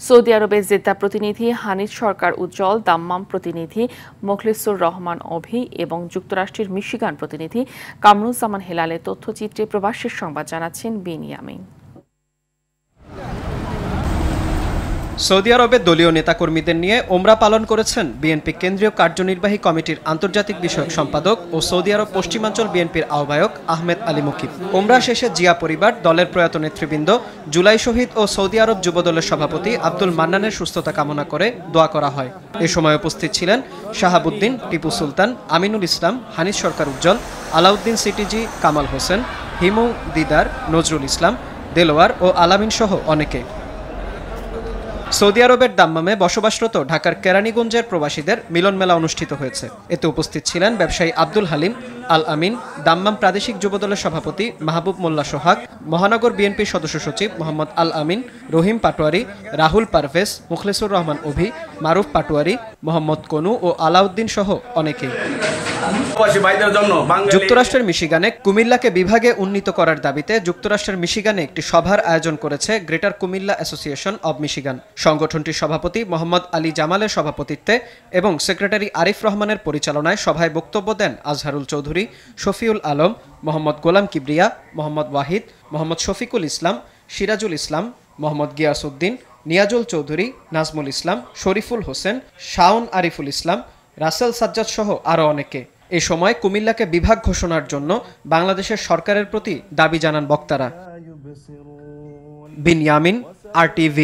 Saudi আরবের Jeddah প্রতিনিধি হানিফ সরকার উজ্জ্বল, দাম্মাম প্রতিনিধি মোখলেসুর রহমান অভি এবং যুক্তরাষ্ট্রের মিশিগান প্রতিনিধি কামরুজ্জামান হেলালের তথ্যচিত্রে প্রবাসের সংবাদ জানাচ্ছেন বিনিয়ামিন। সৌদি আরবে দলীয় নেতাকর্মীদের নিয়ে ওমরা পালন করেছেন বিএনপি কেন্দ্রীয় কার্যনির্বাহী কমিটির আন্তর্জাতিক বিষয়ক সম্পাদক ও সৌদি আরব পশ্চিমাঞ্চল বিএনপির আহ্বায়ক আহমেদ আলী মুকিব। ওমরা শেষে জিয়া পরিবার, দলের প্রয়াত নেতৃবৃন্দ, জুলাই শহীদ ও সৌদি আরব যুবদলের সভাপতি আব্দুল মান্নানের সুস্থতা কামনা করে দোয়া করা হয়। এ সময় উপস্থিত ছিলেন শাহাবুদ্দিন, টিপু সুলতান, আমিনুল ইসলাম, হানিফ সরকার উজ্জ্বল, আলাউদ্দিন সিটিজি, কামাল হোসেন, হিমু দিদার, নজরুল ইসলাম, দেলোয়ার ও আলামিন সহ অনেকে। সৌদি আরবের দাম্মামে বসবাসরত ঢাকার কেরানীগঞ্জের প্রবাসীদের মিলন মেলা অনুষ্ঠিত হয়েছে। এতে উপস্থিত ছিলেন ব্যবসায়ী আব্দুল হালিম, আল আমিন, দাম্মাম প্রাদেশিক যুবদলের সভাপতি মাহবুব মোল্লা সোহাগ, মহানগর বিএনপির সদস্য সচিব মোহাম্মদ আল আমিন, রহিম পাটোয়ারি, রাহুল পারভেজ, মুখলেসুর রহমান অভি, মারুফ পাটোয়ারি, মোহাম্মদ কনু ও আলাউদ্দিন সহ অনেকেই। যুক্তরাষ্ট্রের মিশিগানে কুমিল্লাকে বিভাগে উন্নীত করার দাবিতে যুক্তরাষ্ট্রের মিশিগানে একটি সভার আয়োজন করেছে greater Comilla association of Michigan. সংগঠনটির সভাপতি মোহাম্মদ আলী জামালের সভাপতিত্বে এবং সেক্রেটারি আরিফ রহমানের পরিচালনায় সভায় বক্তব্য দেন আজহারুল চৌধুরী, শফিউল আলম, মোহাম্মদ গোলাম কিবরিয়া, মোহাম্মদ ওয়াহিদ, মোহাম্মদ শফিকুল ইসলাম, সিরাজুল ইসলাম, মোহাম্মদ গিয়াসউদ্দিন, নিয়াজুল চৌধুরী, নাজমুল ইসলাম, শরীফুল হোসেন, শাওন আরিফুল ইসলাম, রাসেল সাজ্জাদ সহ আরও অনেকে। এ সময় কুমিল্লাকে বিভাগ ঘোষণার জন্য বাংলাদেশের সরকারের প্রতি দাবি জানান বক্তারা। বিনিয়ামিন, RTV।